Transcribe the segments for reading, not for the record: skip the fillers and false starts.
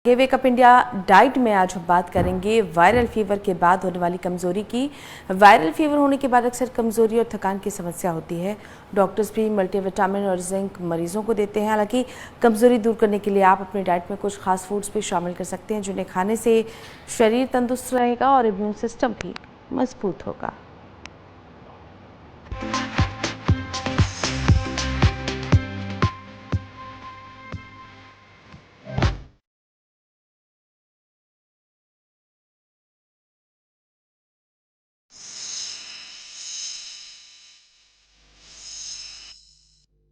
Wake up India diet में आज हम बात करेंगे वायरल फीवर के बाद होने वाली कमजोरी की। वायरल फीवर होने के बाद अक्सर कमजोरी और थकान की समस्या होती है। डॉक्टर्स भी मल्टीविटामिन और जिंक मरीजों को देते हैं। हालांकि कमजोरी दूर करने के लिए आप अपनी डाइट में कुछ खास फूड्स भी शामिल कर सकते हैं, जिन्हें खाने से शरीर तंदुरुस्त रहेगा और इम्यून सिस्टम भी मजबूत होगा।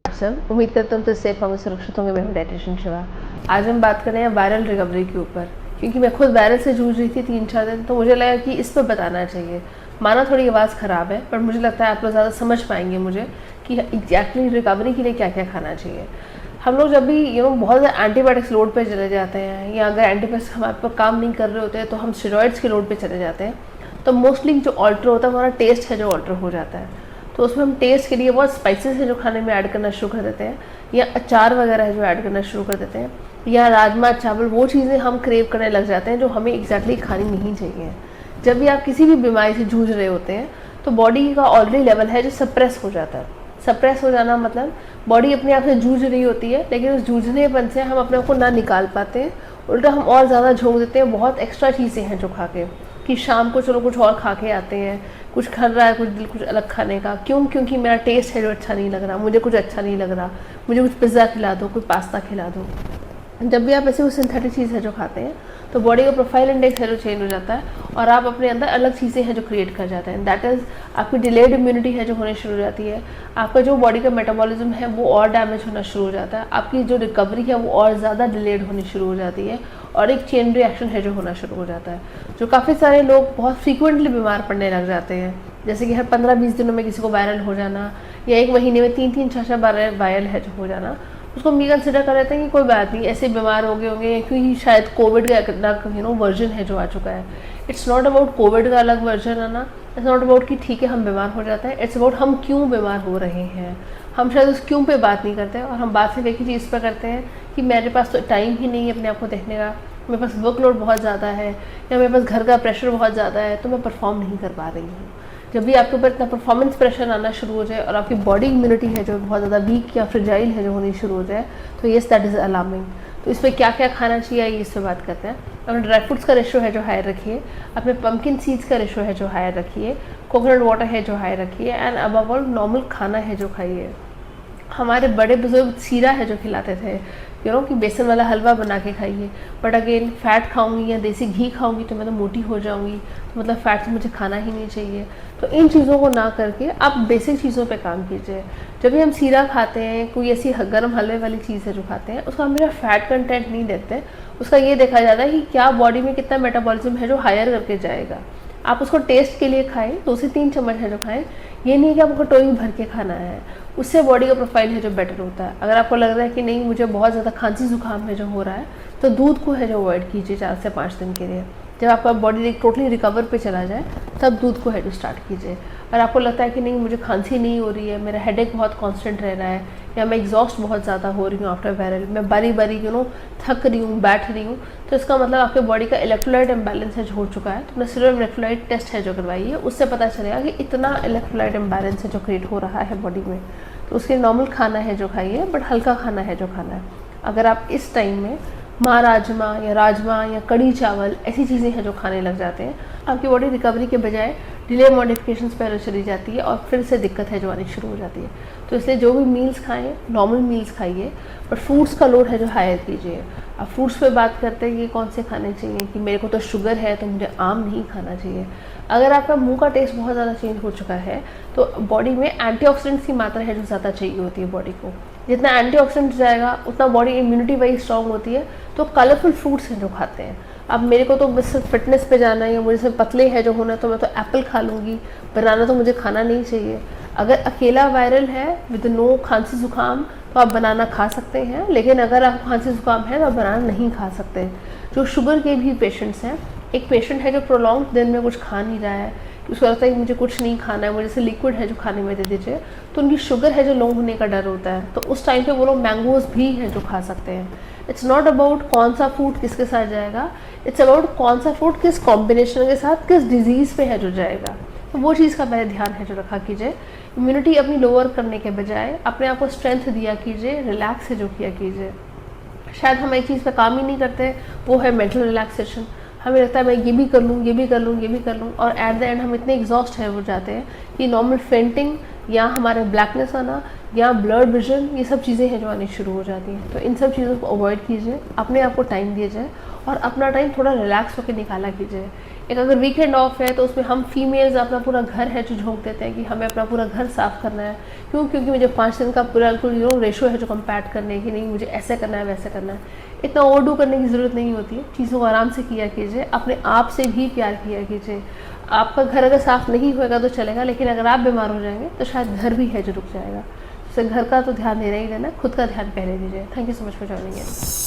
सब उम्मीद करता हूँ तो सेफ होंगे, सुरक्षित होंगे। मैं हूँ डाइटिशियन शिवा। आज हम बात कर रहे हैं वायरल रिकवरी के ऊपर, क्योंकि मैं खुद वायरल से जूझ रही थी 3-4 दिन, तो मुझे लगा कि इस पर बताना चाहिए। माना थोड़ी आवाज़ ख़राब है, पर मुझे लगता है आप लोग ज़्यादा समझ पाएंगे मुझे कि एग्जैक्टली रिकवरी के लिए क्या क्या खाना चाहिए। हम लोग जब भी बहुत ज़्यादा एंटीबायोटिक्स लोड पे चले जाते हैं, या अगर एंटीबायोटिक्स हमारे पर काम नहीं कर रहे होते हैं तो हम स्टेरॉइड्स के लोड पे चले जाते हैं, तो मोस्टली जो ऑल्टर होता है हमारा टेस्ट है जो ऑल्टर हो जाता है। तो उसमें हम टेस्ट के लिए बहुत स्पाइसेस है जो खाने में ऐड करना शुरू कर देते हैं, या अचार वगैरह है जो ऐड करना शुरू कर देते हैं, या राजमा चावल, वो चीज़ें हम क्रेव करने लग जाते हैं जो हमें एग्जैक्टली खानी नहीं चाहिए। जब भी आप किसी भी बीमारी से जूझ रहे होते हैं तो बॉडी का ऑलरेडी लेवल है जो सप्रेस हो जाता है। सप्रेस हो जाना मतलब बॉडी अपने आप से जूझ रही होती है, लेकिन उस जूझनेपन से हम अपने आप को ना निकाल पाते हैं, उल्टा हम और ज़्यादा झोंक देते हैं बहुत एक्स्ट्रा चीज़ें हैं जो खा के, कि शाम को चलो कुछ और खा के आते हैं, कुछ खा रहा है कुछ दिल कुछ अलग खाने का। क्यों? क्योंकि मेरा टेस्ट है जो अच्छा नहीं लग रहा, मुझे कुछ अच्छा नहीं लग रहा, मुझे कुछ पिज़्ज़ा खिला दो, कुछ पास्ता खिला दो। जब भी आप ऐसे वो सिंथेटिक चीज़ है जो खाते हैं तो बॉडी का प्रोफाइल इंडेक्स है जो चेंज हो जाता है, और आप अपने अंदर अलग चीज़ें हैं जो क्रिएट कर जाते हैं। दैट इज़ आपकी डिलेड इम्यूनिटी है जो होने शुरू हो जाती है। आपका जो बॉडी का मेटाबॉलिज्म है वो और डैमेज होना शुरू हो जाता है। आपकी जो रिकवरी है वो और ज़्यादा डिलेड होनी शुरू हो जाती है, और एक चेन रिएक्शन है जो होना शुरू हो जाता है, जो काफ़ी सारे लोग बहुत फ्रीक्वेंटली बीमार पड़ने लग जाते हैं। जैसे कि हर 15-20 दिनों में किसी को वायरल हो जाना, या एक महीने में 3-3 6-6 बार वायरल है जो हो जाना, उसको हम ये कंसिडर कर लेते हैं कि कोई बात नहीं, ऐसे बीमार हो गए होंगे क्योंकि शायद कोविड का अलग वर्जन है जो आ चुका है। इट्स नॉट अबाउट कोविड का अलग वर्जन आना, इट्स नॉट अबाउट कि ठीक है हम बीमार हो जाते हैं, इट्स अबाउट हम क्यों बीमार हो रहे हैं। हम शायद उस क्यों पे बात नहीं करते, और हम बात सिर्फ एक ही चीज़ पर करते हैं कि मेरे पास तो टाइम ही नहीं है अपने आप को देखने का, मेरे पास वर्कलोड बहुत ज़्यादा है, या मेरे पास घर का प्रेशर बहुत ज़्यादा है, तो मैं परफॉर्म नहीं कर पा रही हूँ। जब भी आपके ऊपर इतना परफॉर्मेंस प्रेशर आना शुरू हो जाए और आपकी बॉडी इम्यूनिटी है जो बहुत ज़्यादा वीक या फ्रेजाइल है जो होनी शुरू हो जाए, तो येस दैट इज़ अलार्मिंग। तो इस पर क्या क्या खाना चाहिए ये इस पर बात करते हैं। अपने ड्राई फ्रूट्स का रेशो है जो हाई रखिए, अपने पम्पकिन सीड्स का रेशो है जो हाई रखिए, कोकोनट वाटर है जो हाई रखिए, एंड अबव ऑल नॉर्मल खाना है जो खाइए। हमारे बड़े बुजुर्ग सीरा है जो खिलाते थे, कि बेसन वाला हलवा बना के खाइए, बट अगेन फ़ैट खाऊंगी या देसी घी खाऊंगी तो मैं तो मोटी हो जाऊंगी, तो मतलब फ़ैट तो मुझे खाना ही नहीं चाहिए। तो इन चीज़ों को ना करके आप बेसिक चीज़ों पे काम कीजिए। जब भी हम सीरा खाते हैं, कोई ऐसी गर्म हलवे वाली चीज़ है जो खाते हैं, उसका हमेशा फ़ैट कंटेंट नहीं देखते, उसका ये देखा जाता है कि क्या बॉडी में कितना मेटाबॉलिज्म है जो हायर करके जाएगा। आप उसको टेस्ट के लिए खाएं, 2 से 3 चम्मच है जो खाएं, ये नहीं है कि आपको कटोरी भर के खाना है। उससे बॉडी का प्रोफाइल है जो बेटर होता है। अगर आपको लग रहा है कि नहीं मुझे बहुत ज़्यादा खांसी जुकाम है जो हो रहा है, तो दूध को है जो अवॉइड कीजिए 4 से 5 दिन के लिए। जब आपका बॉडी टोटली रिकवर पे चला जाए तब दूध को है जो स्टार्ट कीजिए। और आपको लगता है कि नहीं मुझे खांसी नहीं हो रही है, मेरा हेडेक बहुत कांस्टेंट रह रहा है, या मैं एग्जॉस्ट बहुत ज़्यादा हो रही हूँ आफ्टर वायरल, मैं बारी बारी थक रही हूँ, बैठ रही हूँ, तो इसका मतलब आपके बॉडी का इलेक्ट्रोलाइट इम्बैलेंस है जो हो चुका है। तो अपना सीरम इलेक्ट्रोलाइट टेस्ट है जो करवाइए, उससे पता चलेगा कि इतना इलेक्ट्रोलाइट इम्बैलेंस है जो क्रिएट हो रहा है बॉडी में। तो उसके नॉर्मल खाना है जो खाइए, बट हल्का खाना है जो खाना है। अगर आप इस टाइम में राजमा या कड़ी चावल ऐसी चीज़ें हैं जो खाने लग जाते हैं, आपकी बॉडी रिकवरी के बजाय डिले मॉडिफिकेशंस पर चली जाती है, और फिर से दिक्कत है जो आनी शुरू हो जाती है। तो इसलिए जो भी मील्स खाएं नॉर्मल मील्स खाइए, बट फ्रूट्स का लोड है जो हायर कीजिए। अब फ्रूट्स पे बात करते हैं कि कौन से खाने चाहिए, कि मेरे को तो शुगर है तो मुझे आम नहीं खाना चाहिए। अगर आपका मुंह का टेस्ट बहुत ज़्यादा चेंज हो चुका है तो बॉडी में एंटीऑक्सीडेंट्स की मात्रा है जो ज़्यादा चाहिए होती है बॉडी को। जितना एंटीऑक्सीडेंट जाएगा उतना बॉडी इम्यूनिटी वाइज स्ट्रॉन्ग होती है। तो कलरफुल फ्रूट्स हैं जो खाते हैं। अब मेरे को तो बस फिटनेस पे जाना है या मुझे सिर्फ पतले है जो होना है, तो मैं तो एप्पल खा लूँगी, बनाना तो मुझे खाना नहीं चाहिए। अगर अकेला वायरल है विद नो खांसी जुकाम तो आप बनाना खा सकते हैं, लेकिन अगर आपको खांसी जुकाम है तो आप बनाना नहीं खा सकते। जो शुगर के भी पेशेंट्स हैं, एक पेशेंट है जो प्रोलॉन्ग दिन में कुछ खा नहीं रहा है, उसको लगता है कि मुझे कुछ नहीं खाना है, मुझे जैसे लिक्विड है जो खाने में दे दीजिए, तो उनकी शुगर है जो लो होने का डर होता है, तो उस टाइम पे वो लोग मैंगोज भी हैं जो खा सकते हैं। इट्स नॉट अबाउट कौन सा फूड किसके साथ जाएगा, इट्स अबाउट कौन सा फूड किस कॉम्बिनेशन के साथ किस डिजीज़ पे है जो जाएगा। तो वो चीज़ का पहले ध्यान है जो रखा कीजिए। इम्यूनिटी अपनी लोअर करने के बजाय अपने आप को स्ट्रेंथ दिया कीजिए, रिलैक्स है जो किया कीजिए। शायद हम एक चीज़ पे काम ही नहीं करते, वो है मेंटल रिलैक्सेशन। हमें लगता है मैं ये भी कर लूँ, ये भी कर लूँ, ये भी कर लूँ, और एट द एंड हम इतने एग्जॉस्ट हो जाते हैं कि नॉर्मल फेंटिंग या हमारे ब्लैकनेस आना या ब्लड विजन, ये सब चीज़ें हैं जो आनी शुरू हो जाती हैं। तो इन सब चीज़ों को अवॉइड कीजिए, अपने आप को टाइम दीजिए और अपना टाइम थोड़ा रिलैक्स होकर निकाला कीजिए। एक अगर वीकेंड ऑफ है तो उसमें हम फीमेल्स अपना पूरा घर है जो झोंक देते हैं कि हमें अपना पूरा घर साफ़ करना है। क्योंकि मुझे 5 दिन का पूरा रेशो है जो कंपैक्ट करने की, नहीं मुझे ऐसे करना है वैसे करना है। इतना ओवरडू करने की ज़रूरत नहीं होती है, चीज़ों को आराम से किया कीजिए, अपने आप से भी प्यार किया कीजिए। आपका घर अगर साफ़ नहीं होएगा तो चलेगा, लेकिन अगर आप बीमार हो जाएंगे तो शायद घर भी है जो रुक जाएगा। तो घर का तो ध्यान देना ही देना, खुद का ध्यान पहले दीजिए। Thank you so much for joining in.